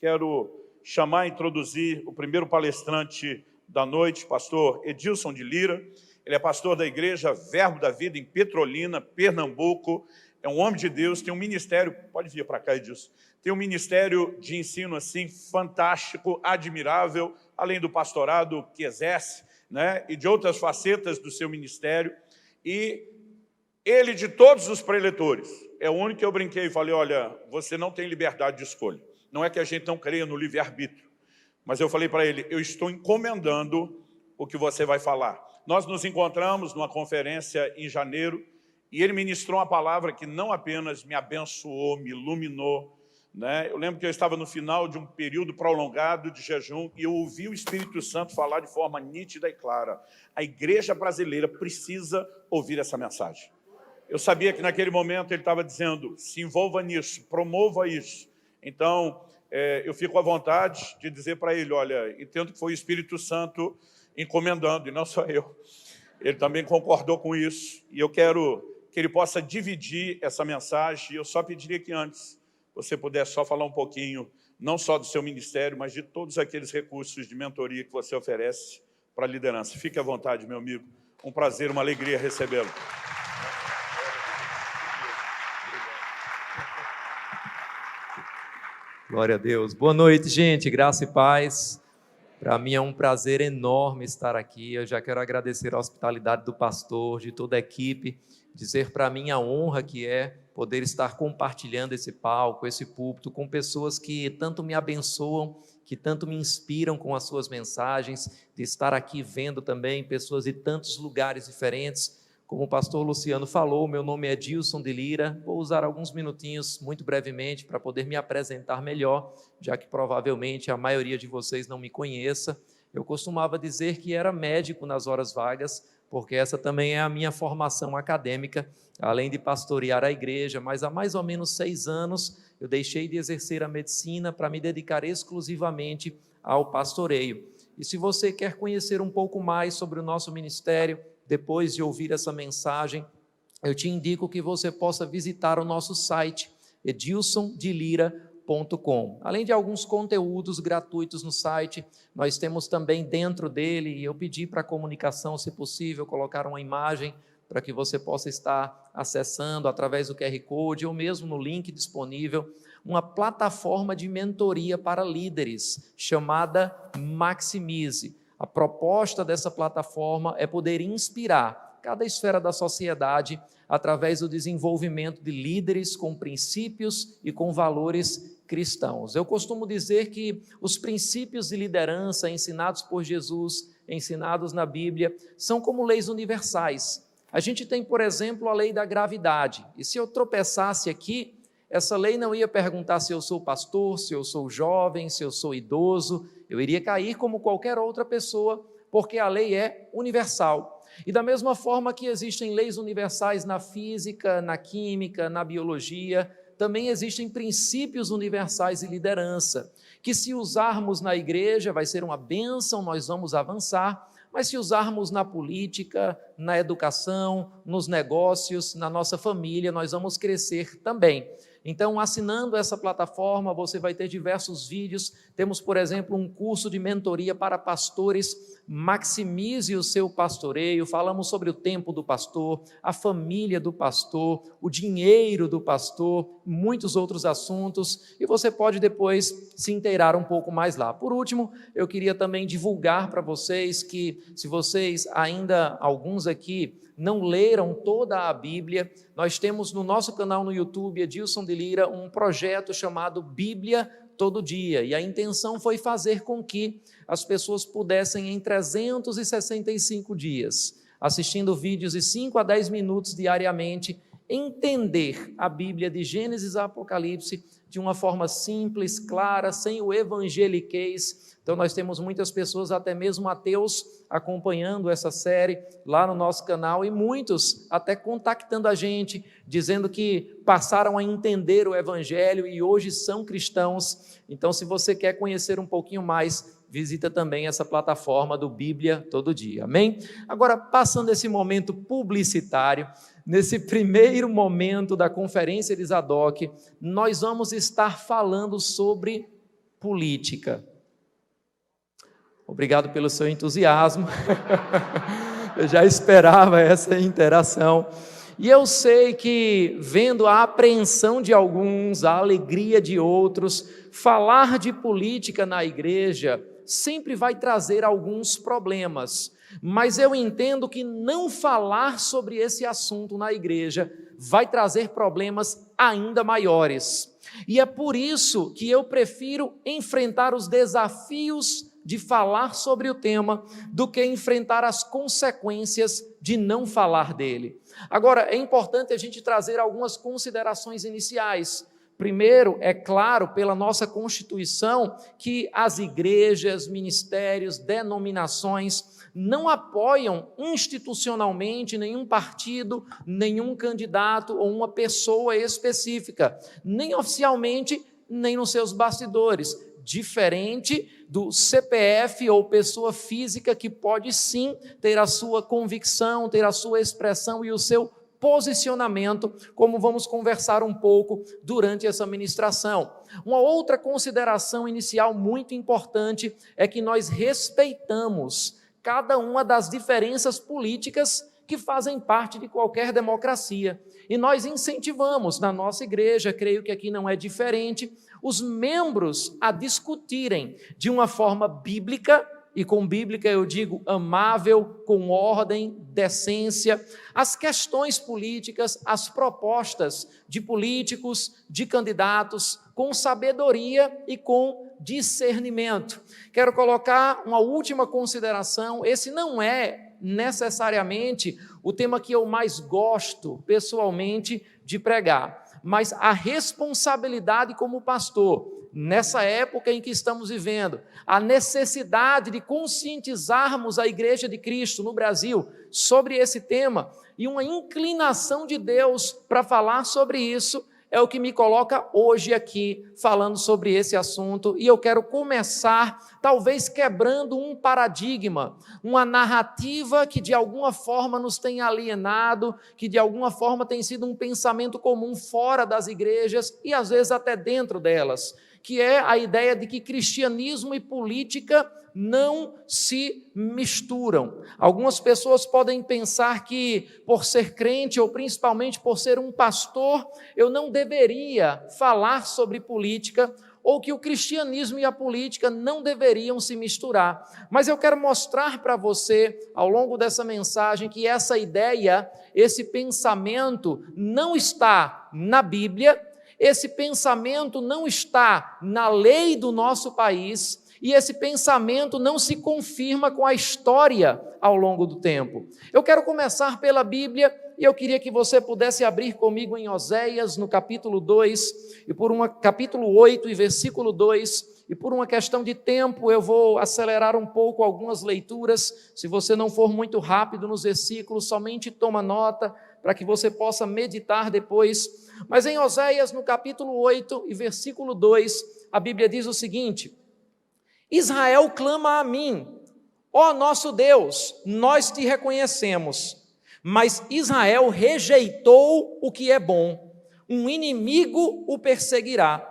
Quero chamar e introduzir o primeiro palestrante da noite, pastor Edilson de Lira. Ele é pastor da igreja Verbo da Vida em Petrolina, Pernambuco. É um homem de Deus, tem um ministério, pode vir para cá, Edilson, tem um ministério de ensino assim fantástico, admirável, além do pastorado que exerce, né, e de outras facetas do seu ministério. E ele, de todos os preletores, é o único que eu brinquei e falei, olha, você não tem liberdade de escolha. Não é que a gente não creia no livre-arbítrio, mas eu falei para ele, eu estou encomendando o que você vai falar. Nós nos encontramos numa conferência em janeiro e ele ministrou uma palavra que não apenas me abençoou, me iluminou, né? Eu lembro que eu estava no final de um período prolongado de jejum e eu ouvi o Espírito Santo falar de forma nítida e clara. A igreja brasileira precisa ouvir essa mensagem. Eu sabia que naquele momento ele estava dizendo, se envolva nisso, promova isso. Então, eu fico à vontade de dizer para ele, olha, entendo que foi o Espírito Santo encomendando, e não só eu. Ele também concordou com isso, e eu quero que ele possa dividir essa mensagem, e eu só pediria que antes você pudesse só falar um pouquinho, não só do seu ministério, mas de todos aqueles recursos de mentoria que você oferece para a liderança. Fique à vontade, meu amigo. Um prazer, uma alegria recebê-lo. Glória a Deus. Boa noite, gente. Graça e paz. Para mim é um prazer enorme estar aqui. Eu já quero agradecer a hospitalidade do pastor, de toda a equipe, dizer para mim a honra que é poder estar compartilhando esse palco, esse púlpito, com pessoas que tanto me abençoam, que tanto me inspiram com as suas mensagens, de estar aqui vendo também pessoas de tantos lugares diferentes. Como o pastor Luciano falou, meu nome é Edilson de Lira, vou usar alguns minutinhos, muito brevemente, para poder me apresentar melhor, já que provavelmente a maioria de vocês não me conheça. Eu costumava dizer que era médico nas horas vagas, porque essa também é a minha formação acadêmica, além de pastorear a igreja, mas há mais ou menos 6 anos eu deixei de exercer a medicina para me dedicar exclusivamente ao pastoreio. E se você quer conhecer um pouco mais sobre o nosso ministério, depois de ouvir essa mensagem, eu te indico que você possa visitar o nosso site, edilsondelira.com. Além de alguns conteúdos gratuitos no site, nós temos também dentro dele, e eu pedi para a comunicação, se possível, colocar uma imagem para que você possa estar acessando através do QR Code ou mesmo no link disponível, uma plataforma de mentoria para líderes, chamada Maximize. A proposta dessa plataforma é poder inspirar cada esfera da sociedade através do desenvolvimento de líderes com princípios e com valores cristãos. Eu costumo dizer que os princípios de liderança ensinados por Jesus, ensinados na Bíblia, são como leis universais. A gente tem, por exemplo, a lei da gravidade. E se eu tropeçasse aqui, essa lei não ia perguntar se eu sou pastor, se eu sou jovem, se eu sou idoso. Eu iria cair como qualquer outra pessoa, porque a lei é universal. E da mesma forma que existem leis universais na física, na química, na biologia, também existem princípios universais de liderança, que se usarmos na igreja vai ser uma bênção, nós vamos avançar, mas se usarmos na política, na educação, nos negócios, na nossa família, nós vamos crescer também. Então, assinando essa plataforma, você vai ter diversos vídeos. Temos, por exemplo, um curso de mentoria para pastores. Maximize o seu pastoreio. Falamos sobre o tempo do pastor, a família do pastor, o dinheiro do pastor, muitos outros assuntos. E você pode depois se inteirar um pouco mais lá. Por último, eu queria também divulgar para vocês que, se vocês ainda, alguns aqui, não leram toda a Bíblia, nós temos no nosso canal no YouTube, Edilson de Lira, um projeto chamado Bíblia Todo Dia, e a intenção foi fazer com que as pessoas pudessem, em 365 dias, assistindo vídeos de 5 a 10 minutos diariamente, entender a Bíblia de Gênesis a Apocalipse de uma forma simples, clara, sem o evangeliquez. Então nós temos muitas pessoas, até mesmo ateus, acompanhando essa série lá no nosso canal, e muitos até contactando a gente, dizendo que passaram a entender o evangelho e hoje são cristãos. Então, se você quer conhecer um pouquinho mais, visita também essa plataforma do Bíblia Todo Dia, amém? Agora, passando esse momento publicitário, nesse primeiro momento da conferência de Zadok, nós vamos estar falando sobre política. Obrigado pelo seu entusiasmo. Eu já esperava essa interação. E eu sei que, vendo a apreensão de alguns, a alegria de outros, falar de política na igreja sempre vai trazer alguns problemas. Mas eu entendo que não falar sobre esse assunto na igreja vai trazer problemas ainda maiores. E é por isso que eu prefiro enfrentar os desafios de falar sobre o tema do que enfrentar as consequências de não falar dele. Agora, é importante a gente trazer algumas considerações iniciais. Primeiro, é claro, pela nossa Constituição, que as igrejas, ministérios, denominações não apoiam institucionalmente nenhum partido, nenhum candidato ou uma pessoa específica, nem oficialmente, nem nos seus bastidores, diferente do CPF ou pessoa física que pode sim ter a sua convicção, ter a sua expressão e o seu posicionamento, como vamos conversar um pouco durante essa ministração. Uma outra consideração inicial muito importante é que nós respeitamos cada uma das diferenças políticas que fazem parte de qualquer democracia. E nós incentivamos na nossa igreja, creio que aqui não é diferente, os membros a discutirem de uma forma bíblica, e com bíblica eu digo amável, com ordem, decência, as questões políticas, as propostas de políticos, de candidatos, com sabedoria e com discernimento. Quero colocar uma última consideração, esse não é necessariamente o tema que eu mais gosto, pessoalmente, de pregar, mas a responsabilidade como pastor, nessa época em que estamos vivendo, a necessidade de conscientizarmos a Igreja de Cristo no Brasil sobre esse tema e uma inclinação de Deus para falar sobre isso, é o que me coloca hoje aqui falando sobre esse assunto, e eu quero começar talvez quebrando um paradigma, uma narrativa que de alguma forma nos tem alienado, que de alguma forma tem sido um pensamento comum fora das igrejas e às vezes até dentro delas, que é a ideia de que cristianismo e política não se misturam. Algumas pessoas podem pensar que, por ser crente, ou principalmente por ser um pastor, eu não deveria falar sobre política, ou que o cristianismo e a política não deveriam se misturar. Mas eu quero mostrar para você, ao longo dessa mensagem, que essa ideia, esse pensamento não está na Bíblia, esse pensamento não está na lei do nosso país, e esse pensamento não se confirma com a história ao longo do tempo. Eu quero começar pela Bíblia, e eu queria que você pudesse abrir comigo em Oséias, no capítulo 2, e capítulo 8 e versículo 2, e por uma questão de tempo eu vou acelerar um pouco algumas leituras. Se você não for muito rápido nos versículos, somente toma nota, para que você possa meditar depois. Mas em Oséias, no capítulo 8 e versículo 2, a Bíblia diz o seguinte: Israel clama a mim, ó nosso Deus, nós te reconhecemos, mas Israel rejeitou o que é bom, um inimigo o perseguirá.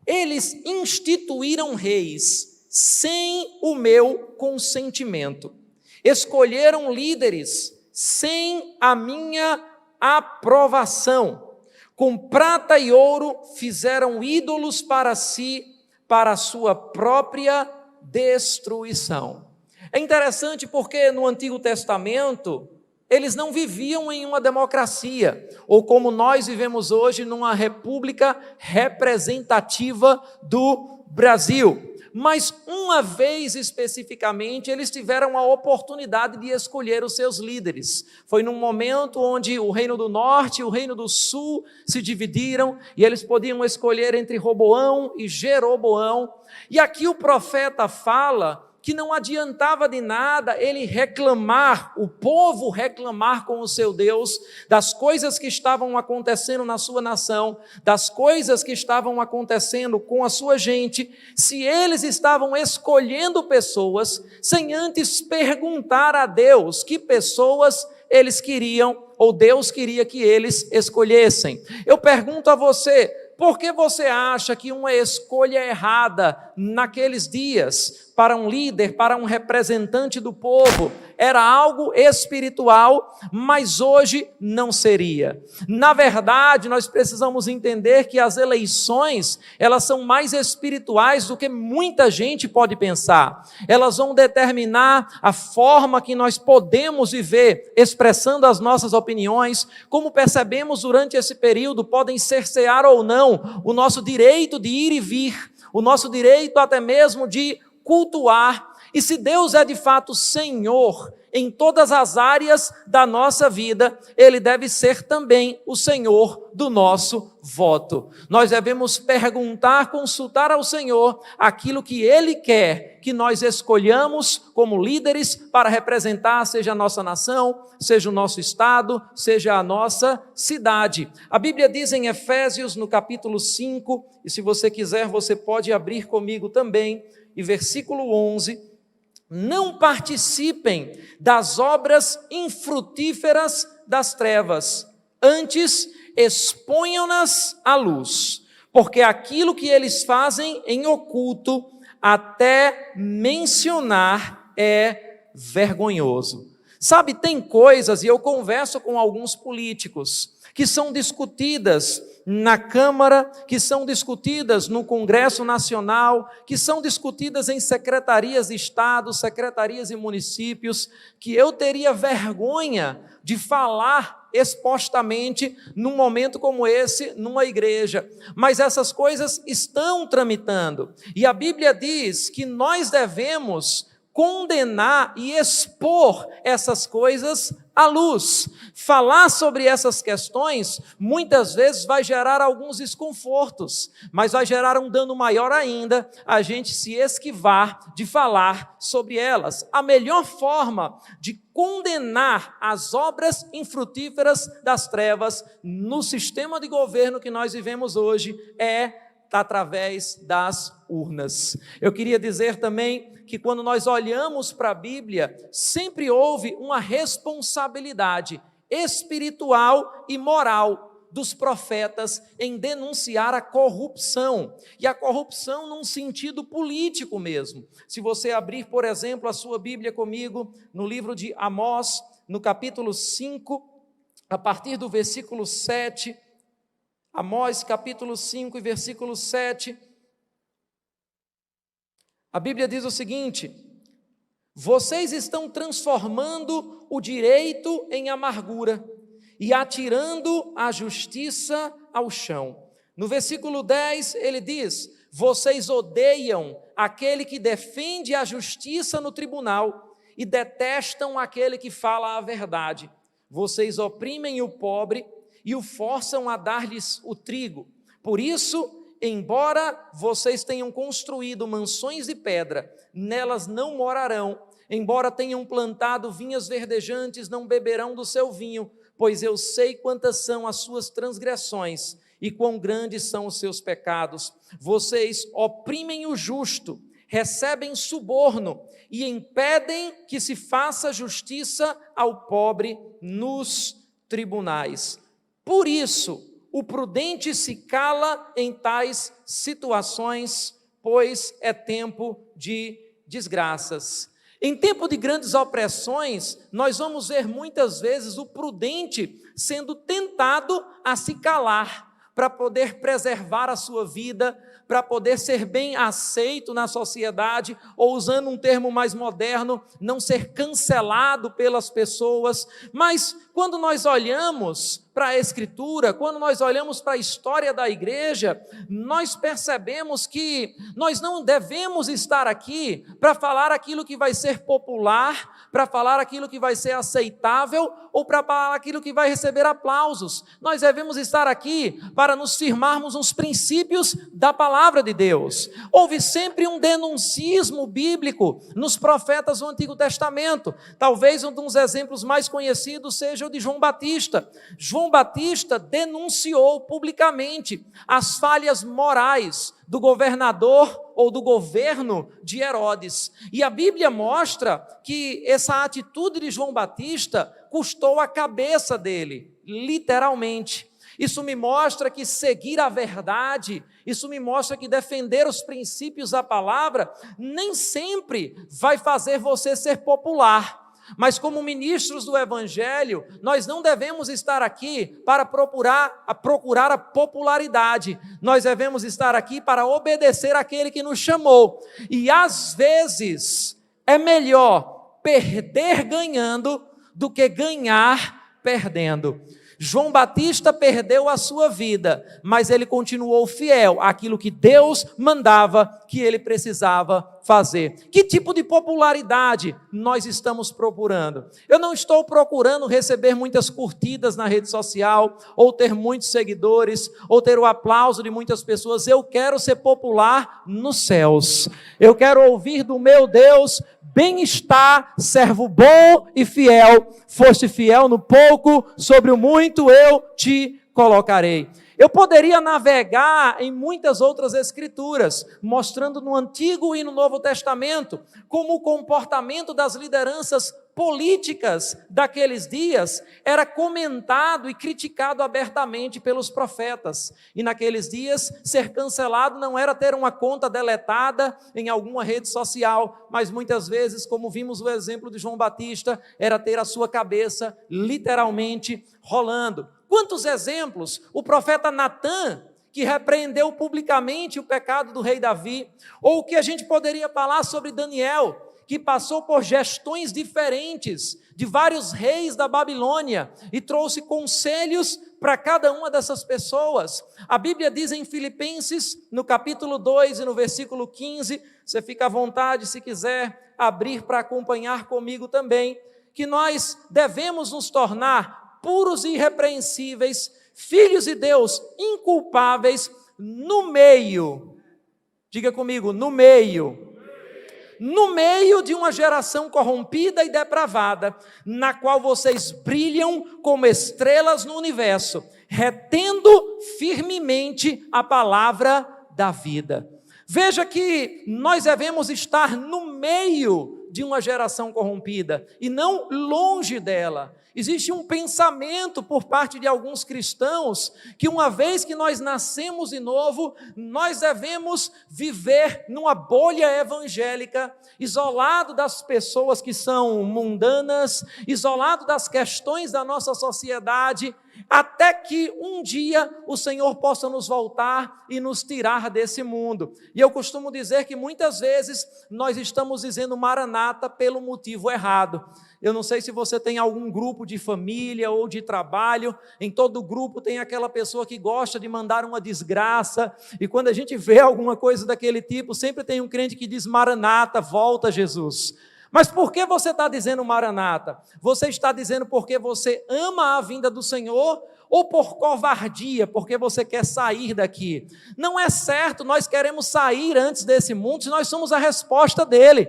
Eles instituíram reis sem o meu consentimento, escolheram líderes sem a minha aprovação, com prata e ouro fizeram ídolos para si, para a sua própria destruição. É interessante porque no Antigo Testamento eles não viviam em uma democracia, ou como nós vivemos hoje, numa república representativa do Brasil. Mas uma vez especificamente, eles tiveram a oportunidade de escolher os seus líderes. Foi num momento onde o reino do norte e o reino do sul se dividiram, e eles podiam escolher entre Roboão e Jeroboão. E aqui o profeta fala que não adiantava de nada ele reclamar, o povo reclamar com o seu Deus, das coisas que estavam acontecendo na sua nação, das coisas que estavam acontecendo com a sua gente, se eles estavam escolhendo pessoas, sem antes perguntar a Deus que pessoas eles queriam, ou Deus queria que eles escolhessem. Eu pergunto a você, Por que você acha que uma escolha errada naqueles dias para um líder, para um representante do povo, era algo espiritual, mas hoje não seria? Na verdade, nós precisamos entender que as eleições, elas são mais espirituais do que muita gente pode pensar. Elas vão determinar a forma que nós podemos viver, expressando as nossas opiniões, como percebemos durante esse período, podem cercear ou não o nosso direito de ir e vir, o nosso direito até mesmo de cultuar. E se Deus é de fato Senhor em todas as áreas da nossa vida, Ele deve ser também o Senhor do nosso voto. Nós devemos perguntar, consultar ao Senhor aquilo que Ele quer que nós escolhamos como líderes para representar, seja a nossa nação, seja o nosso estado, seja a nossa cidade. A Bíblia diz em Efésios, no capítulo 5, e se você quiser, você pode abrir comigo também, e versículo 11, não participem das obras infrutíferas das trevas, antes exponham-nas à luz, porque aquilo que eles fazem em oculto, até mencionar é vergonhoso. Sabe, tem coisas, e eu converso com alguns políticos, que são discutidas na Câmara, que são discutidas no Congresso Nacional, que são discutidas em secretarias de Estado, secretarias de municípios, que eu teria vergonha de falar expostamente num momento como esse, numa igreja. Mas essas coisas estão tramitando. E a Bíblia diz que nós devemos condenar e expor essas coisas à luz. Falar sobre essas questões, muitas vezes vai gerar alguns desconfortos, mas vai gerar um dano maior ainda, a gente se esquivar de falar sobre elas. A melhor forma de condenar as obras infrutíferas das trevas no sistema de governo que nós vivemos hoje é através das urnas. Eu queria dizer também que quando nós olhamos para a Bíblia, sempre houve uma responsabilidade espiritual e moral dos profetas em denunciar a corrupção, e a corrupção num sentido político mesmo. Se você abrir, por exemplo, a sua Bíblia comigo, no livro de Amós, no capítulo 5, a partir do versículo 7, Amós capítulo 5 e versículo 7, a Bíblia diz o seguinte: vocês estão transformando o direito em amargura e atirando a justiça ao chão. No versículo 10 ele diz: vocês odeiam aquele que defende a justiça no tribunal e detestam aquele que fala a verdade. Vocês oprimem o pobre e o forçam a dar-lhes o trigo. Por isso, embora vocês tenham construído mansões de pedra, nelas não morarão. Embora tenham plantado vinhas verdejantes, não beberão do seu vinho, pois eu sei quantas são as suas transgressões e quão grandes são os seus pecados. Vocês oprimem o justo, recebem suborno e impedem que se faça justiça ao pobre nos tribunais. Por isso, o prudente se cala em tais situações, pois é tempo de desgraças. Em tempo de grandes opressões, nós vamos ver muitas vezes o prudente sendo tentado a se calar, para poder preservar a sua vida, para poder ser bem aceito na sociedade, ou usando um termo mais moderno, não ser cancelado pelas pessoas. Mas quando nós olhamos para a Escritura, quando nós olhamos para a história da igreja, nós percebemos que nós não devemos estar aqui para falar aquilo que vai ser popular, para falar aquilo que vai ser aceitável, ou para falar aquilo que vai receber aplausos. Nós devemos estar aqui para nos firmarmos nos princípios da palavra de Deus. Houve sempre um denuncismo bíblico nos profetas do Antigo Testamento. Talvez um dos exemplos mais conhecidos seja o de João Batista. João Batista denunciou publicamente as falhas morais do governador ou do governo de Herodes. E a Bíblia mostra que essa atitude de João Batista custou a cabeça dele, literalmente. Isso me mostra que seguir a verdade, isso me mostra que defender os princípios da palavra nem sempre vai fazer você ser popular. Mas como ministros do Evangelho, nós não devemos estar aqui para procurar a popularidade. Nós devemos estar aqui para obedecer àquele que nos chamou. E às vezes é melhor perder ganhando do que ganhar perdendo. João Batista perdeu a sua vida, mas ele continuou fiel àquilo que Deus mandava que ele precisava fazer. Que tipo de popularidade nós estamos procurando? Eu não estou procurando receber muitas curtidas na rede social, ou ter muitos seguidores, ou ter o aplauso de muitas pessoas. Eu quero ser popular nos céus. Eu quero ouvir do meu Deus: bem está, servo bom e fiel, foste fiel no pouco, sobre o muito eu te colocarei. Eu poderia navegar em muitas outras escrituras, mostrando no Antigo e no Novo Testamento como o comportamento das lideranças políticas daqueles dias era comentado e criticado abertamente pelos profetas. E naqueles dias, ser cancelado não era ter uma conta deletada em alguma rede social, mas muitas vezes, como vimos o exemplo de João Batista, era ter a sua cabeça literalmente rolando. Quantos exemplos? O profeta Natã, que repreendeu publicamente o pecado do rei Davi, ou o que a gente poderia falar sobre Daniel, que passou por gestões diferentes de vários reis da Babilônia e trouxe conselhos para cada uma dessas pessoas. A Bíblia diz em Filipenses, no capítulo 2 e no versículo 15, você fica à vontade se quiser abrir para acompanhar comigo também, que nós devemos nos tornar puros e irrepreensíveis, filhos de Deus inculpáveis no meio, diga comigo, no meio de uma geração corrompida e depravada, na qual vocês brilham como estrelas no universo, retendo firmemente a palavra da vida. Veja que nós devemos estar no meio de uma geração corrompida e não longe dela. Existe um pensamento por parte de alguns cristãos que uma vez que nós nascemos de novo, nós devemos viver numa bolha evangélica, isolado das pessoas que são mundanas, isolado das questões da nossa sociedade, até que um dia o Senhor possa nos voltar e nos tirar desse mundo. E eu costumo dizer que muitas vezes nós estamos dizendo Maranata pelo motivo errado. Eu não sei se você tem algum grupo de família ou de trabalho, em todo grupo tem aquela pessoa que gosta de mandar uma desgraça, e quando a gente vê alguma coisa daquele tipo, sempre tem um crente que diz Maranata, volta Jesus. Mas por que você está dizendo Maranata? Você está dizendo porque você ama a vinda do Senhor ou por covardia, porque você quer sair daqui? Não é certo, nós queremos sair antes desse mundo, se nós somos a resposta dele.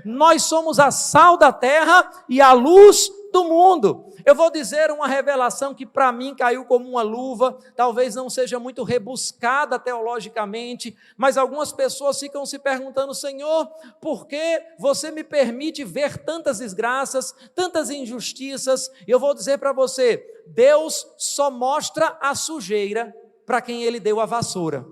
Nós somos a sal da terra e a luz do mundo. Eu vou dizer uma revelação que para mim caiu como uma luva, talvez não seja muito rebuscada teologicamente, mas algumas pessoas ficam se perguntando: Senhor, por que você me permite ver tantas desgraças, tantas injustiças? E eu vou dizer para você, Deus só mostra a sujeira para quem Ele deu a vassoura.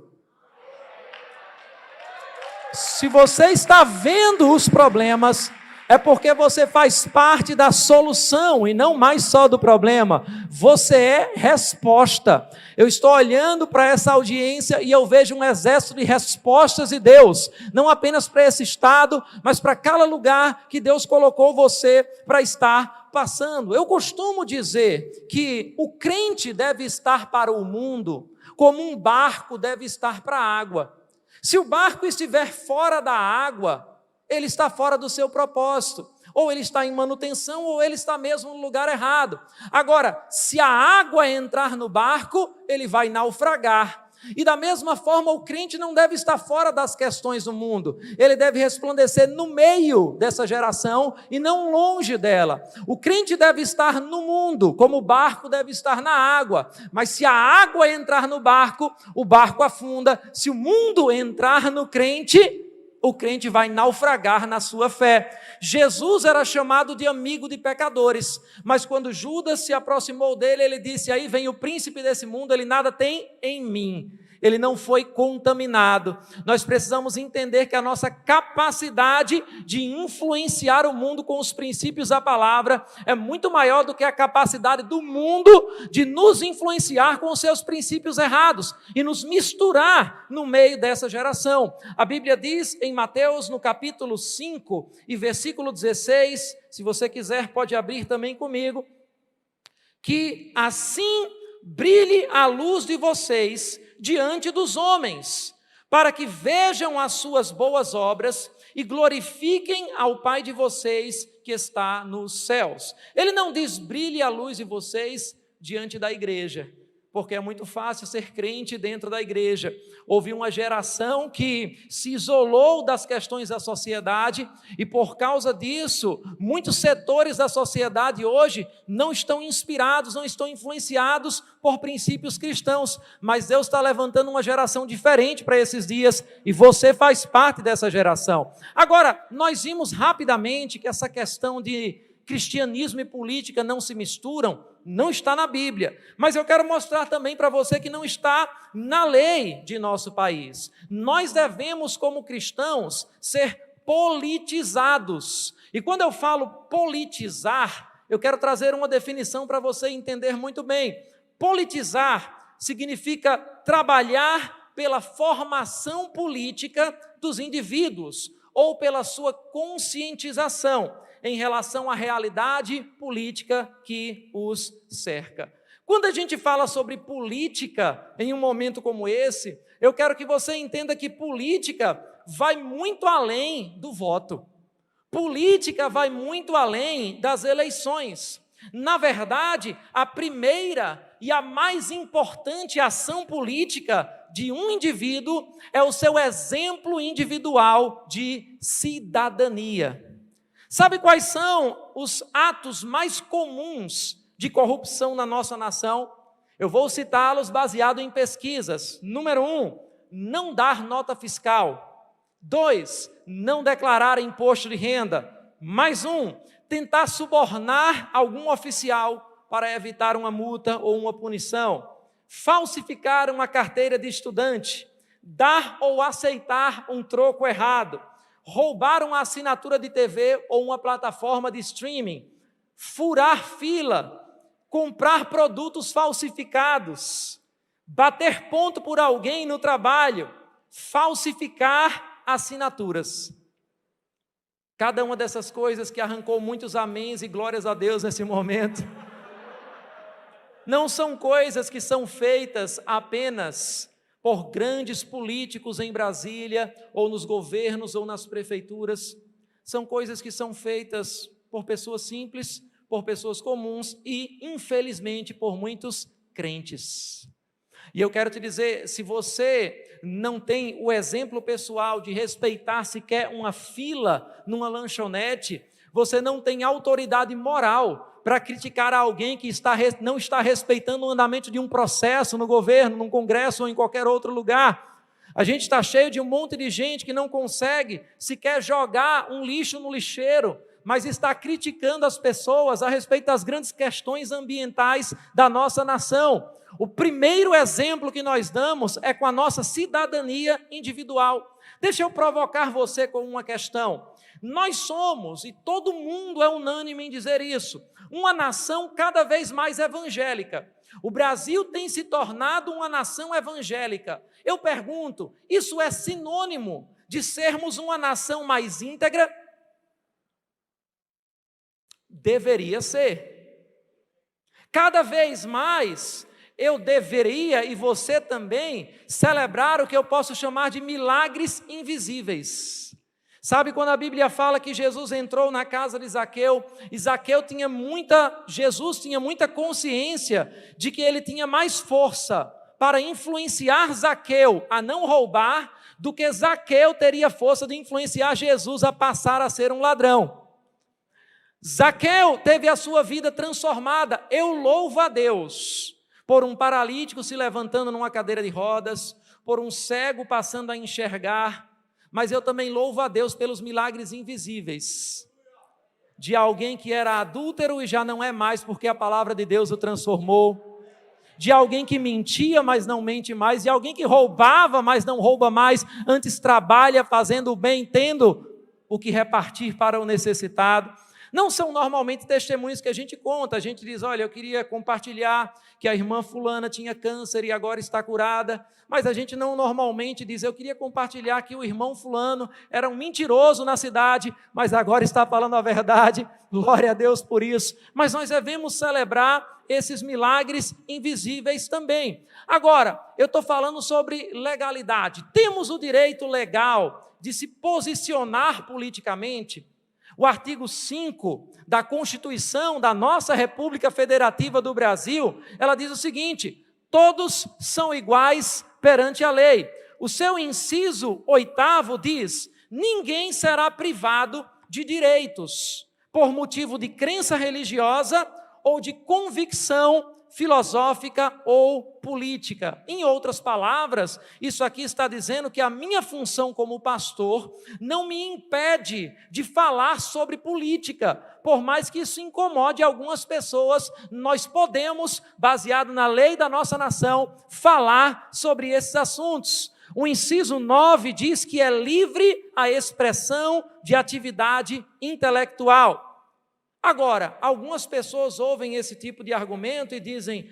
Se você está vendo os problemas, é porque você faz parte da solução e não mais só do problema. Você é resposta. Eu estou olhando para essa audiência e eu vejo um exército de respostas de Deus, não apenas para esse estado, mas para cada lugar que Deus colocou você para estar passando. Eu costumo dizer que o crente deve estar para o mundo como um barco deve estar para a água. Se o barco estiver fora da água, ele está fora do seu propósito, ou ele está em manutenção, ou ele está mesmo no lugar errado. Agora, se a água entrar no barco, ele vai naufragar. E da mesma forma, o crente não deve estar fora das questões do mundo, ele deve resplandecer no meio dessa geração e não longe dela. O crente deve estar no mundo, como o barco deve estar na água, mas se a água entrar no barco, o barco afunda. Se o mundo entrar no crente, o crente vai naufragar na sua fé. Jesus era chamado de amigo de pecadores, mas quando Judas se aproximou dele, ele disse: aí vem o príncipe desse mundo, ele nada tem em mim. Ele não foi contaminado. Nós precisamos entender que a nossa capacidade de influenciar o mundo com os princípios da palavra é muito maior do que a capacidade do mundo de nos influenciar com os seus princípios errados e nos misturar no meio dessa geração. A Bíblia diz em Mateus, no capítulo 5 e versículo 16, se você quiser pode abrir também comigo, que assim brilhe a luz de vocês diante dos homens, para que vejam as suas boas obras e glorifiquem ao Pai de vocês que está nos céus. Ele não diz brilhe a luz de vocês diante da igreja, porque é muito fácil ser crente dentro da igreja. Houve uma geração que se isolou das questões da sociedade e por causa disso, muitos setores da sociedade hoje não estão inspirados, não estão influenciados por princípios cristãos, mas Deus está levantando uma geração diferente para esses dias e você faz parte dessa geração. Agora, nós vimos rapidamente que essa questão de cristianismo e política não se misturam, não está na Bíblia, mas eu quero mostrar também para você que não está na lei de nosso país. Nós devemos, como cristãos, ser politizados, e quando eu falo politizar, eu quero trazer uma definição para você entender muito bem. Politizar significa trabalhar pela formação política dos indivíduos, ou pela sua conscientização em relação à realidade política que os cerca. Quando a gente fala sobre política em um momento como esse, eu quero que você entenda que política vai muito além do voto. Política vai muito além das eleições. Na verdade, a primeira e a mais importante ação política de um indivíduo é o seu exemplo individual de cidadania. Sabe quais são os atos mais comuns de corrupção na nossa nação? Eu vou citá-los baseado em pesquisas. Número 1, não dar nota fiscal. 2, não declarar imposto de renda. Mais um, tentar subornar algum oficial para evitar uma multa ou uma punição. Falsificar uma carteira de estudante. Dar ou aceitar um troco errado. Roubar uma assinatura de TV ou uma plataforma de streaming, furar fila, comprar produtos falsificados, bater ponto por alguém no trabalho, falsificar assinaturas. Cada uma dessas coisas que arrancou muitos améns e glórias a Deus nesse momento, não são coisas que são feitas apenas por grandes políticos em Brasília, ou nos governos, ou nas prefeituras. São coisas que são feitas por pessoas simples, por pessoas comuns e, infelizmente, por muitos crentes. E eu quero te dizer, se você não tem o exemplo pessoal de respeitar sequer uma fila numa lanchonete, você não tem autoridade moral para criticar alguém que não está respeitando o andamento de um processo no governo, num congresso ou em qualquer outro lugar. A gente está cheio de um monte de gente que não consegue sequer jogar um lixo no lixeiro, mas está criticando as pessoas a respeito das grandes questões ambientais da nossa nação. O primeiro exemplo que nós damos é com a nossa cidadania individual. Deixa eu provocar você com uma questão. Nós somos, e todo mundo é unânime em dizer isso, uma nação cada vez mais evangélica. O Brasil tem se tornado uma nação evangélica. Eu pergunto, isso é sinônimo de sermos uma nação mais íntegra? Deveria ser. Cada vez mais eu deveria, e você também, celebrar o que eu posso chamar de milagres invisíveis. Sabe quando a Bíblia fala que Jesus entrou na casa de Zaqueu, e Jesus tinha muita consciência de que ele tinha mais força para influenciar Zaqueu a não roubar, do que Zaqueu teria força de influenciar Jesus a passar a ser um ladrão. Zaqueu teve a sua vida transformada. Eu louvo a Deus por um paralítico se levantando numa cadeira de rodas, por um cego passando a enxergar. mas eu também louvo a Deus pelos milagres invisíveis, de alguém que era adúltero e já não é mais, porque a palavra de Deus o transformou, de alguém que mentia, mas não mente mais, de alguém que roubava, mas não rouba mais, antes trabalha fazendo o bem, tendo o que repartir para o necessitado. Não são normalmente testemunhos que a gente conta, a gente diz, olha, eu queria compartilhar que a irmã fulana tinha câncer e agora está curada, mas a gente não normalmente diz, eu queria compartilhar que o irmão fulano era um mentiroso na cidade, mas agora está falando a verdade, glória a Deus por isso. Mas nós devemos celebrar esses milagres invisíveis também. Agora, eu estou falando sobre legalidade. Temos o direito legal de se posicionar politicamente. O artigo 5 da Constituição da nossa República Federativa do Brasil, ela diz o seguinte: todos são iguais perante a lei. O seu inciso 8º diz: ninguém será privado de direitos por motivo de crença religiosa ou de convicção filosófica ou política. Em outras palavras, isso aqui está dizendo que a minha função como pastor não me impede de falar sobre política, por mais que isso incomode algumas pessoas, nós podemos, baseado na lei da nossa nação, falar sobre esses assuntos. O inciso 9 diz que é livre a expressão de atividade intelectual. Agora, algumas pessoas ouvem esse tipo de argumento e dizem,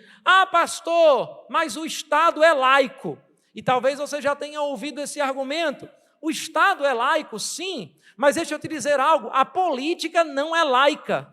pastor, mas o Estado é laico. E talvez você já tenha ouvido esse argumento. O Estado é laico, sim, mas deixa eu te dizer algo, a política não é laica.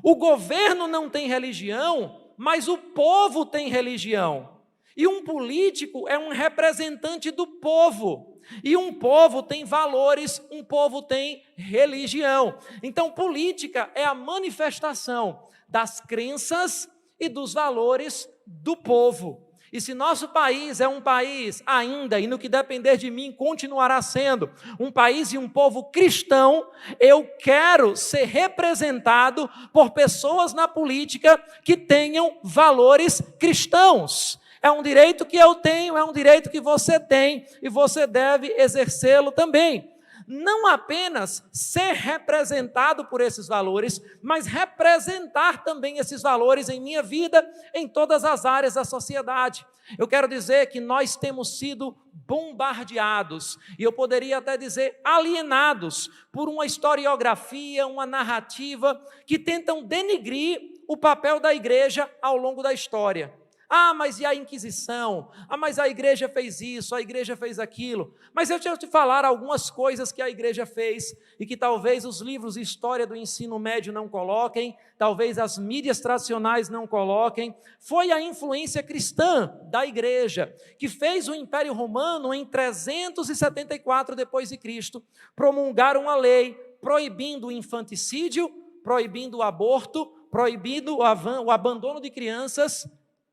O governo não tem religião, mas o povo tem religião. E um político é um representante do povo. E um povo tem valores, um povo tem religião. Então, política é a manifestação das crenças e dos valores do povo. E se nosso país é um país ainda, e no que depender de mim, continuará sendo um país e um povo cristão, eu quero ser representado por pessoas na política que tenham valores cristãos. É um direito que eu tenho, é um direito que você tem, e você deve exercê-lo também. Não apenas ser representado por esses valores, mas representar também esses valores em minha vida, em todas as áreas da sociedade. Eu quero dizer que nós temos sido bombardeados, e eu poderia até dizer alienados, por uma historiografia, uma narrativa, que tentam denigrir o papel da igreja ao longo da história. Mas e a Inquisição? Mas a igreja fez isso, a igreja fez aquilo. Mas deixa eu te falar algumas coisas que a igreja fez e que talvez os livros de história do ensino médio não coloquem, talvez as mídias tradicionais não coloquem. Foi a influência cristã da igreja que fez o Império Romano, em 374 d.C., promulgar uma lei proibindo o infanticídio, proibindo o aborto, proibindo o abandono de crianças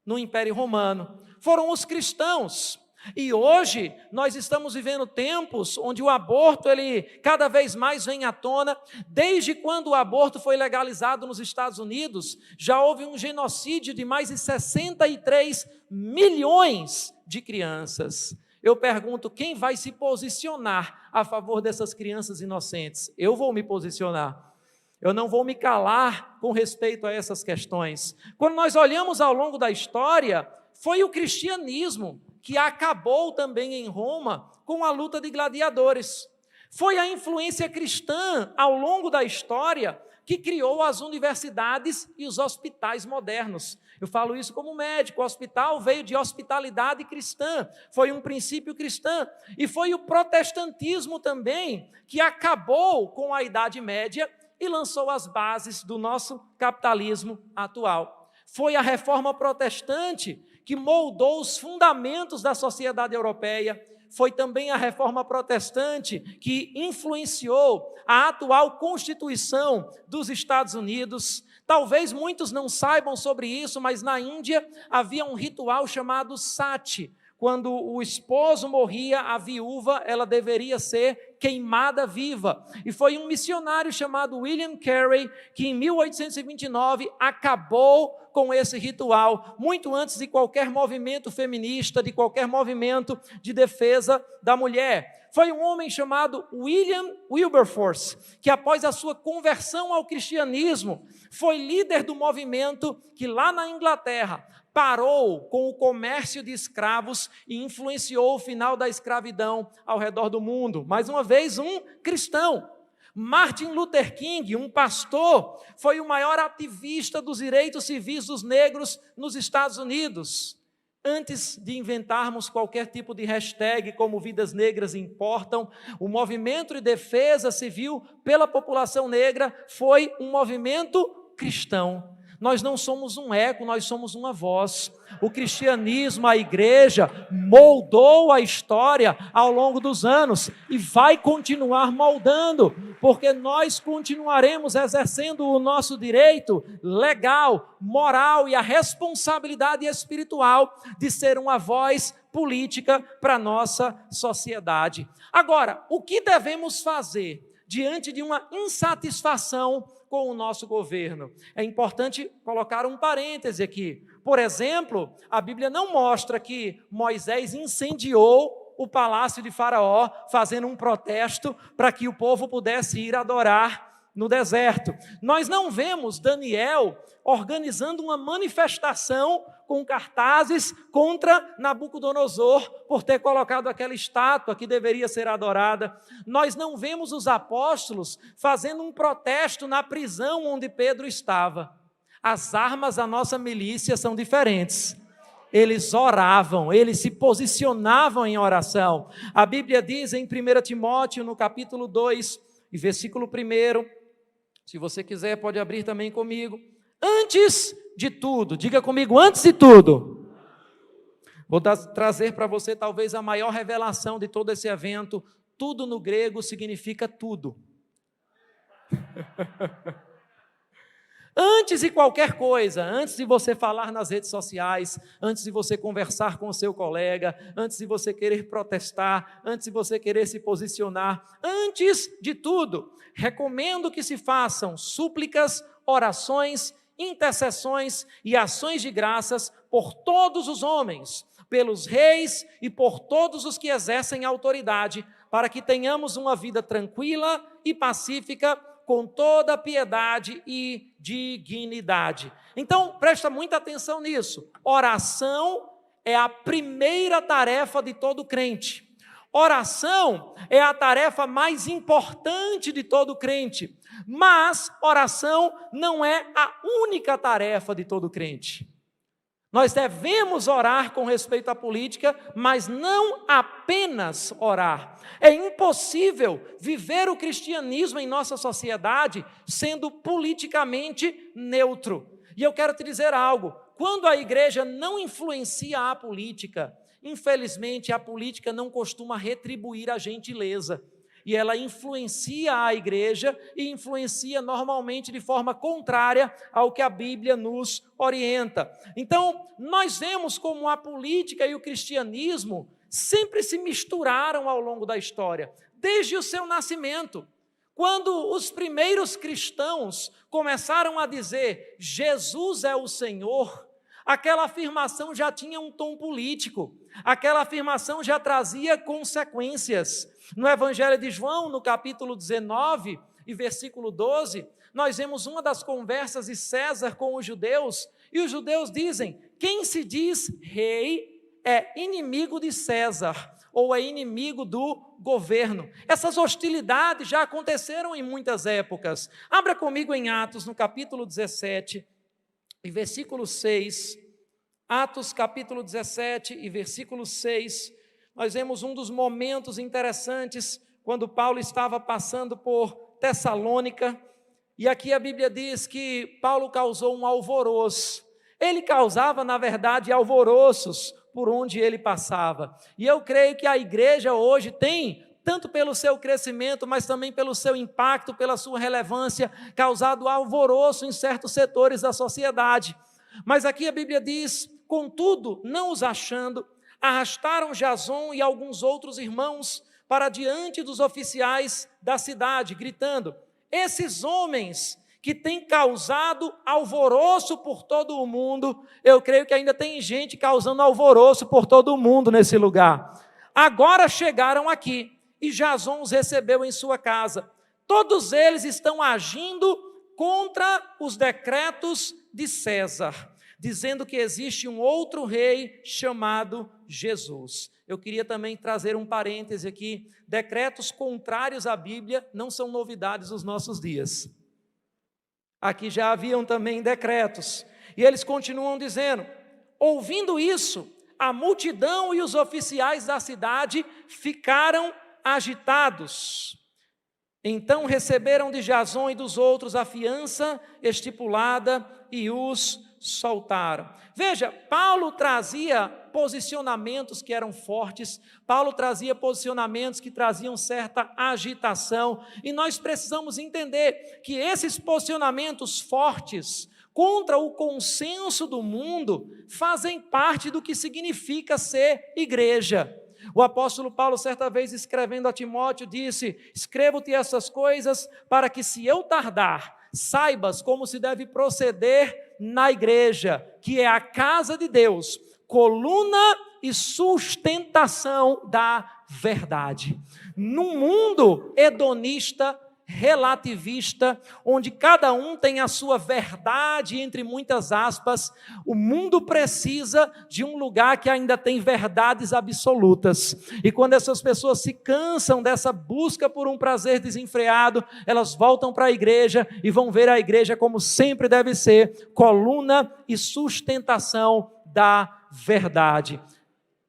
no Império Romano. Foram os cristãos. E hoje nós estamos vivendo tempos onde o aborto ele cada vez mais vem à tona. Desde quando o aborto foi legalizado nos Estados Unidos, já houve um genocídio de mais de 63 milhões de crianças. Eu pergunto, quem vai se posicionar a favor dessas crianças inocentes? Eu vou me posicionar. Eu não vou me calar com respeito a essas questões. Quando nós olhamos ao longo da história, foi o cristianismo que acabou também em Roma com a luta de gladiadores. Foi a influência cristã ao longo da história que criou as universidades e os hospitais modernos. Eu falo isso como médico, o hospital veio de hospitalidade cristã, foi um princípio cristão. E foi o protestantismo também que acabou com a Idade Média e lançou as bases do nosso capitalismo atual. Foi a reforma protestante que moldou os fundamentos da sociedade europeia. Foi também a reforma protestante que influenciou a atual Constituição dos Estados Unidos. Talvez muitos não saibam sobre isso, mas na Índia havia um ritual chamado sati, Quando o esposo morria, a viúva, ela deveria ser queimada viva. E foi um missionário chamado William Carey que em 1829 acabou com esse ritual, muito antes de qualquer movimento feminista, de qualquer movimento de defesa da mulher. Foi um homem chamado William Wilberforce, que após a sua conversão ao cristianismo, foi líder do movimento que lá na Inglaterra parou com o comércio de escravos e influenciou o final da escravidão ao redor do mundo. Mais uma vez, um cristão. Martin Luther King, um pastor, foi o maior ativista dos direitos civis dos negros nos Estados Unidos. Antes de inventarmos qualquer tipo de hashtag como Vidas Negras Importam, o movimento de defesa civil pela população negra foi um movimento cristão. Nós não somos um eco, nós somos uma voz. O cristianismo, a igreja, moldou a história ao longo dos anos e vai continuar moldando, porque nós continuaremos exercendo o nosso direito legal, moral e a responsabilidade espiritual de ser uma voz política para a nossa sociedade. Agora, o que devemos fazer diante de uma insatisfação com o nosso governo? É importante colocar um parêntese aqui. Por exemplo, a Bíblia não mostra que Moisés incendiou o palácio de Faraó, fazendo um protesto para que o povo pudesse ir adorar no deserto. Nós não vemos Daniel organizando uma manifestação com cartazes contra Nabucodonosor por ter colocado aquela estátua que deveria ser adorada. Nós não vemos os apóstolos fazendo um protesto na prisão onde Pedro estava. As armas da nossa milícia são diferentes. Eles oravam, eles se posicionavam em oração. A Bíblia diz em 1 Timóteo, no capítulo 2, e versículo 1, se você quiser pode abrir também comigo. Antes de tudo, diga comigo, antes de tudo. Vou trazer para você talvez a maior revelação de todo esse evento. Tudo no grego significa tudo. Antes de qualquer coisa, antes de você falar nas redes sociais, antes de você conversar com o seu colega, antes de você querer protestar, antes de você querer se posicionar, antes de tudo, recomendo que se façam súplicas, orações, intercessões e ações de graças por todos os homens, pelos reis e por todos os que exercem autoridade, para que tenhamos uma vida tranquila e pacífica, com toda piedade e dignidade. Então, presta muita atenção nisso. Oração é a primeira tarefa de todo crente. Oração é a tarefa mais importante de todo crente. Mas oração não é a única tarefa de todo crente. Nós devemos orar com respeito à política, mas não apenas orar. É impossível viver o cristianismo em nossa sociedade sendo politicamente neutro. E eu quero te dizer algo, quando a igreja não influencia a política, infelizmente a política não costuma retribuir a gentileza. E ela influencia a igreja e influencia normalmente de forma contrária ao que a Bíblia nos orienta. Então, nós vemos como a política e o cristianismo sempre se misturaram ao longo da história, desde o seu nascimento. Quando os primeiros cristãos começaram a dizer Jesus é o Senhor, aquela afirmação já tinha um tom político, aquela afirmação já trazia consequências. No Evangelho de João, no capítulo 19 e versículo 12, nós vemos uma das conversas de César com os judeus, e os judeus dizem, quem se diz rei é inimigo de César, ou é inimigo do governo. Essas hostilidades já aconteceram em muitas épocas. Abra comigo em Atos, no capítulo 17, e versículo 6, Atos capítulo 17 e versículo 6, nós vemos um dos momentos interessantes, quando Paulo estava passando por Tessalônica, e aqui a Bíblia diz que Paulo causou um alvoroço. Ele causava, na verdade, alvoroços por onde ele passava. E eu creio que a igreja hoje tem, tanto pelo seu crescimento, mas também pelo seu impacto, pela sua relevância, causado alvoroço em certos setores da sociedade. Mas aqui a Bíblia diz, contudo, não os achando, arrastaram Jason e alguns outros irmãos para diante dos oficiais da cidade, gritando: esses homens que têm causado alvoroço por todo o mundo, eu creio que ainda tem gente causando alvoroço por todo o mundo nesse lugar, agora chegaram aqui, e Jason os recebeu em sua casa. Todos eles estão agindo contra os decretos de César, dizendo que existe um outro rei chamado Jesus. Eu queria também trazer um parêntese aqui: decretos contrários à Bíblia não são novidades dos nossos dias. Aqui já haviam também decretos, e eles continuam dizendo. Ouvindo isso, a multidão e os oficiais da cidade ficaram agitados. Então receberam de Jason e dos outros a fiança estipulada e os soltaram. Veja, Paulo trazia posicionamentos que eram fortes, Paulo trazia posicionamentos que traziam certa agitação, e nós precisamos entender que esses posicionamentos fortes contra o consenso do mundo fazem parte do que significa ser igreja. O apóstolo Paulo, certa vez escrevendo a Timóteo, disse: escrevo-te essas coisas para que, se eu tardar, saibas como se deve proceder na igreja, que é a casa de Deus, coluna e sustentação da verdade. Num mundo hedonista, relativista, onde cada um tem a sua verdade, entre muitas aspas, o mundo precisa de um lugar que ainda tem verdades absolutas. E quando essas pessoas se cansam dessa busca por um prazer desenfreado, elas voltam para a igreja e vão ver a igreja como sempre deve ser, coluna e sustentação da verdade.